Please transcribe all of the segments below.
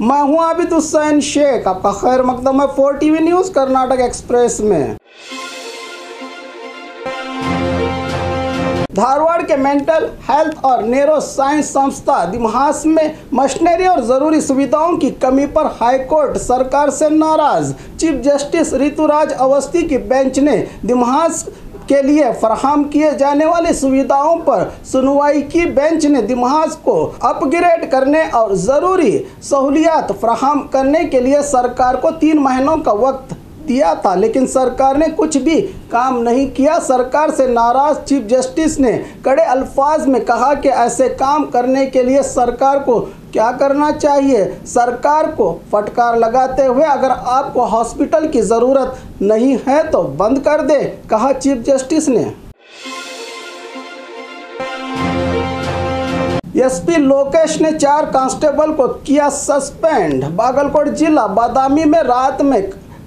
मैं हूं आबिद हुसैन शेख, आपका खैर मकदम है 4 टीवी न्यूज़ कर्नाटक एक्सप्रेस में। धारवाड़ के मेंटल हेल्थ और न्यूरो साइंस संस्था दिम्हास में मशीनरी और ज़रूरी सुविधाओं की कमी पर हाईकोर्ट सरकार से नाराज। चीफ जस्टिस ऋतुराज अवस्थी की बेंच ने दिम्हास के लिए फराहम किए जाने वाली सुविधाओं पर सुनवाई की। बेंच ने दिम्हास को अपग्रेड करने और ज़रूरी सहूलियात फराहम करने के लिए सरकार को 3 महीनों का वक्त दिया था, लेकिन सरकार ने कुछ भी काम नहीं किया। सरकार से नाराज चीफ जस्टिस ने कड़े अल्फाज में कहा कि ऐसे काम करने के लिए सरकार को क्या करना चाहिए। सरकार को फटकार लगाते हुए अगर आपको हॉस्पिटल की ज़रूरत नहीं है तो बंद कर दे, कहा चीफ जस्टिस ने। एसपी लोकेश ने 4 कांस्टेबल को किया सस्पेंड। बागलकोट जिला बादामी में रात में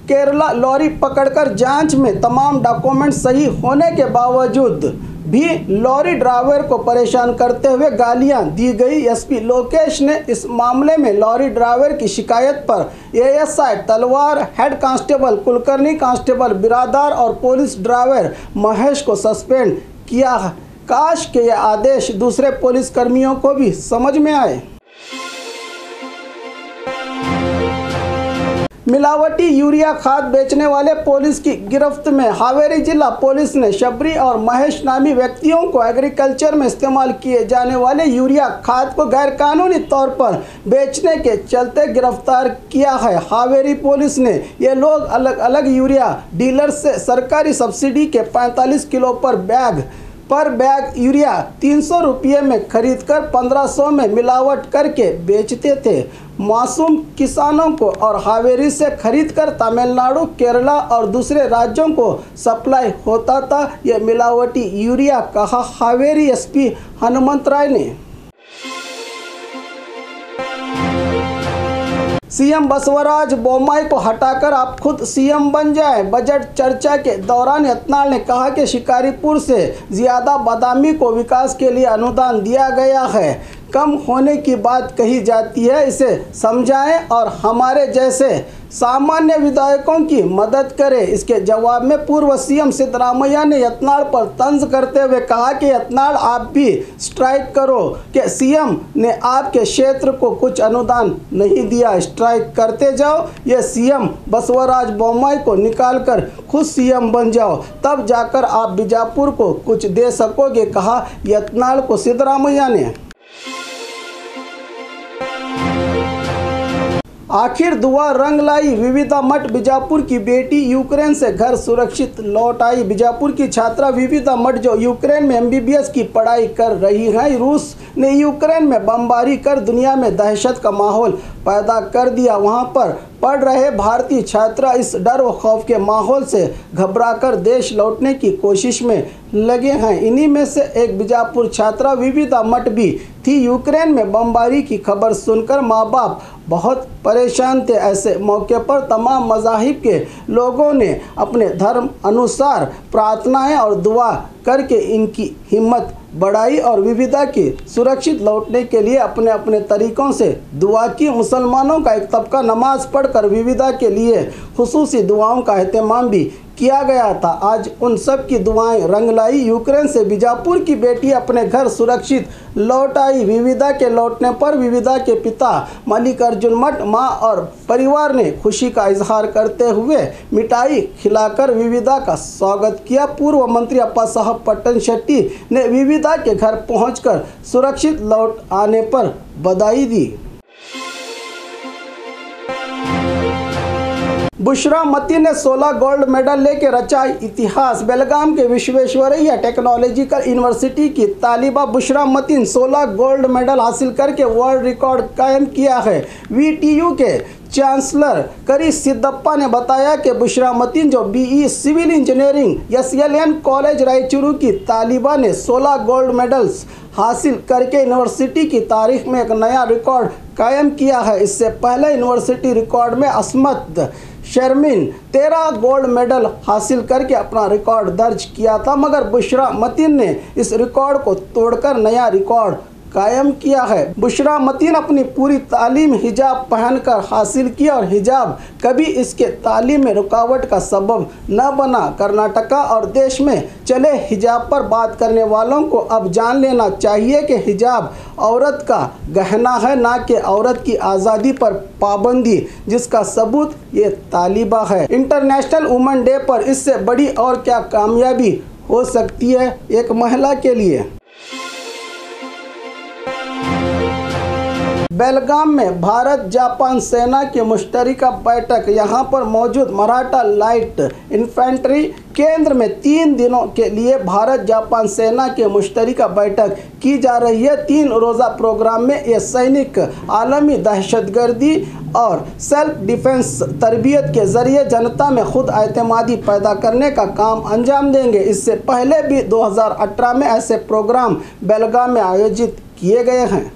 केरला लॉरी पकड़कर जांच में तमाम डॉक्यूमेंट सही होने के बावजूद भी लॉरी ड्राइवर को परेशान करते हुए गालियां दी गई। एसपी लोकेश ने इस मामले में लॉरी ड्राइवर की शिकायत पर एएसआई तलवार, head constable Kulkarni, constable Biradar और पुलिस ड्राइवर महेश को सस्पेंड किया। काश के यह आदेश दूसरे पुलिस कर्मियों को भी समझ में आए। मिलावटी यूरिया खाद बेचने वाले पुलिस की गिरफ्त में। हावेरी जिला पुलिस ने शबरी और महेश नामी व्यक्तियों को एग्रीकल्चर में इस्तेमाल किए जाने वाले यूरिया खाद को गैरकानूनी तौर पर बेचने के चलते गिरफ्तार किया है। हावेरी पुलिस ने ये लोग अलग अलग यूरिया डीलर से सरकारी सब्सिडी के 45 किलो पर बैग यूरिया 300 रुपये में खरीदकर 1500 में मिलावट करके बेचते थे। मासूम किसानों को और हावेरी से खरीदकर तमिलनाडु, केरला और दूसरे राज्यों को सप्लाई होता था यह मिलावटी यूरिया, कहा हावेरी एसपी हनुमंत राय ने। सीएम बसवराज बोम्मई को हटाकर आप खुद सीएम बन जाएं। बजट चर्चा के दौरान यत्नाल ने कहा कि शिकारीपुर से ज़्यादा बादामी को विकास के लिए अनुदान दिया गया है। कम होने की बात कही जाती है, इसे समझाएं और हमारे जैसे सामान्य विधायकों की मदद करें। इसके जवाब में पूर्व सीएम सिद्धरामैया ने यत्नाल पर तंज करते हुए कहा कि यत्नाल आप भी स्ट्राइक करो कि सीएम ने आपके क्षेत्र को कुछ अनुदान नहीं दिया, स्ट्राइक करते जाओ। ये सीएम बसवराज बोम्मई को निकालकर खुद सीएम बन जाओ, तब जाकर आप बीजापुर को कुछ दे सकोगे, कहा यत्नाल को सिद्धरामैया ने। आखिर दुआ रंग लाई। विविधा मठ बीजापुर की बेटी यूक्रेन से घर सुरक्षित लौट आई। बीजापुर की छात्रा विविधा मठ जो यूक्रेन में एमबीबीएस की पढ़ाई कर रही हैं, रूस ने यूक्रेन में बमबारी कर दुनिया में दहशत का माहौल पैदा कर दिया। वहां पर पढ़ रहे भारतीय छात्रा इस डर व खौफ के माहौल से घबराकर देश लौटने की कोशिश में लगे हैं। इन्हीं में से एक बीजापुर छात्रा विविधा मठ भी थी। यूक्रेन में बमबारी की खबर सुनकर माँ बाप बहुत परेशान थे। ऐसे मौके पर तमाम मज़ाहिब के लोगों ने अपने धर्म अनुसार प्रार्थनाएं और दुआ करके इनकी हिम्मत बढ़ाई और विविधा की सुरक्षित लौटने के लिए अपने अपने तरीक़ों से दुआ की। मुसलमानों का एक तबका नमाज पढ़कर विविधा के लिए खुसूसी दुआओं का एहतमाम भी किया गया था। आज उन सब की दुआएं रंग लाई। यूक्रेन से बीजापुर की बेटी अपने घर सुरक्षित लौट आई। विविधा के लौटने पर विविधा के पिता मल्लिकार्जुन मठ, मां और परिवार ने खुशी का इजहार करते हुए मिठाई खिलाकर विविधा का स्वागत किया। पूर्व मंत्री अप्पा साहब पट्टन शेट्टी ने विविधा के घर पहुंचकर सुरक्षित लौट आने पर बधाई दी। बुशरा मती ने 16 गोल्ड मेडल लेकर रचा इतिहास। बेलगाम के विश्वेश्वरैया टेक्नोलॉजिकल यूनिवर्सिटी की तालिबा बुशरा मतीन 16 गोल्ड मेडल हासिल करके वर्ल्ड रिकॉर्ड कायम किया है। वीटीयू के चांसलर करी सिद्धप्पा ने बताया कि बुशरा मतीन जो BE civil engineering SLN college Raichuru की तालिबा ने 16 गोल्ड मेडल्स हासिल करके यूनिवर्सिटी की तारीख में एक नया रिकॉर्ड कायम किया है। इससे पहले यूनिवर्सिटी रिकॉर्ड में असमत शर्मिन 13 गोल्ड मेडल हासिल करके अपना रिकॉर्ड दर्ज किया था, मगर बुशरा मतीन ने इस रिकॉर्ड को तोड़कर नया रिकॉर्ड कायम किया है। बुशरा मतीन अपनी पूरी तालीम हिजाब पहनकर हासिल की और हिजाब कभी इसके तालीम में रुकावट का सबब न बना। कर्नाटका और देश में चले हिजाब पर बात करने वालों को अब जान लेना चाहिए कि हिजाब औरत का गहना है, ना कि औरत की आज़ादी पर पाबंदी, जिसका सबूत ये तालिबा है। इंटरनेशनल वुमेन डे पर इससे बड़ी और क्या कामयाबी हो सकती है एक महिला के लिए। बेलगाम में भारत जापान सेना की मुश्तरका बैठक। यहां पर मौजूद मराठा लाइट इन्फेंट्री केंद्र में 3 दिनों के लिए भारत जापान सेना की मुश्तरका बैठक की जा रही है। 3 रोज़ा प्रोग्राम में ये सैनिक आलमी दहशतगर्दी और सेल्फ डिफेंस तरबियत के ज़रिए जनता में खुद एतमादी पैदा करने का काम अंजाम देंगे। इससे पहले भी 2018 में ऐसे प्रोग्राम बेलगाम में आयोजित किए गए हैं।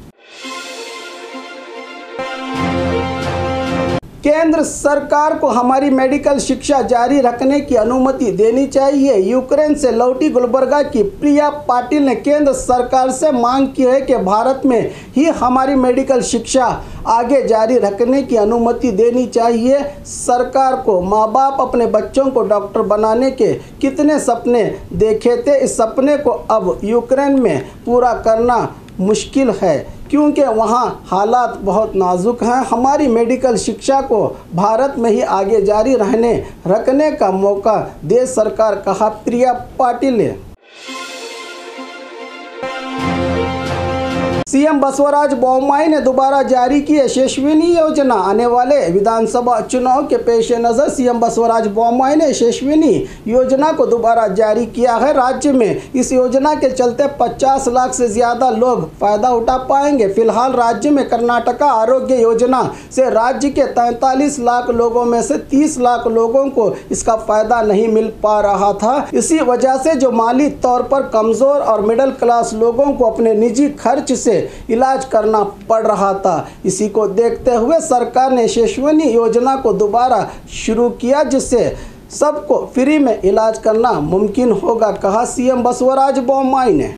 केंद्र सरकार को हमारी मेडिकल शिक्षा जारी रखने की अनुमति देनी चाहिए। यूक्रेन से लौटी गुलबर्गा की प्रिया पाटिल ने केंद्र सरकार से मांग की है कि भारत में ही हमारी मेडिकल शिक्षा आगे जारी रखने की अनुमति देनी चाहिए। सरकार को माँ बाप अपने बच्चों को डॉक्टर बनाने के कितने सपने देखे थे, इस सपने को अब यूक्रेन में पूरा करना मुश्किल है क्योंकि वहाँ हालात बहुत नाजुक हैं। हमारी मेडिकल शिक्षा को भारत में ही आगे जारी रखने का मौका दे सरकार, कहा प्रिया पाटिल ने। सीएम बसवराज बोम्मई ने दोबारा जारी की यशस्विनी योजना। आने वाले विधानसभा चुनाव के पेश नज़र सीएम बसवराज बोम्मई ने यशस्विनी योजना को दोबारा जारी किया है। राज्य में इस योजना के चलते 50 लाख से ज़्यादा लोग फ़ायदा उठा पाएंगे। फिलहाल राज्य में कर्नाटका आरोग्य योजना से राज्य के 43 लाख लोगों में से 30 लाख लोगों को इसका फ़ायदा नहीं मिल पा रहा था। इसी वजह से जो माली तौर पर कमज़ोर और मिडिल क्लास लोगों को अपने निजी खर्च से इलाज करना पड़ रहा था। इसी को देखते हुए सरकार ने यशस्विनी योजना को दोबारा शुरू किया, जिससे सबको फ्री में इलाज करना मुमकिन होगा, कहा सीएम बसवराज बोम्मई ने।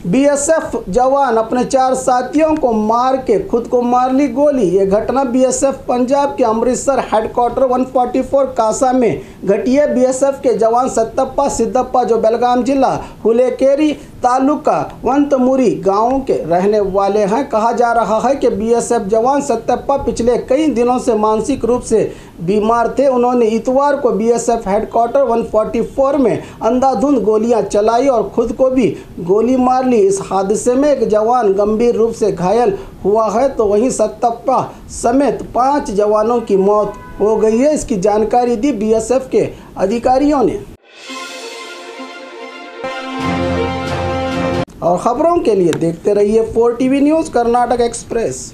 बीएसएफ जवान अपने 4 साथियों को मार के खुद को मार ली गोली। ये घटना बीएसएफ पंजाब के अमृतसर हेडक्वार्टर 144 कासा में घटी है। बीएसएफ के जवान सत्तप्पा सिद्धप्पा जो बेलगाम जिला हुलेकेरी तालुका वंतमुरी गांव के रहने वाले हैं। कहा जा रहा है कि बीएसएफ जवान सत्तप्पा पिछले कई दिनों से मानसिक रूप से बीमार थे। उन्होंने इतवार को बीएसएफ हेडक्वार्टर 144 में अंधाधुंध गोलियां चलाई और खुद को भी गोली मार ली। इस हादसे में एक जवान गंभीर रूप से घायल हुआ है, तो वहीं सत्तप्पा समेत 5 जवानों की मौत हो गई है। इसकी जानकारी दी बीएसएफ के अधिकारियों ने। और खबरों के लिए देखते रहिए 4 टीवी न्यूज़ कर्नाटक एक्सप्रेस।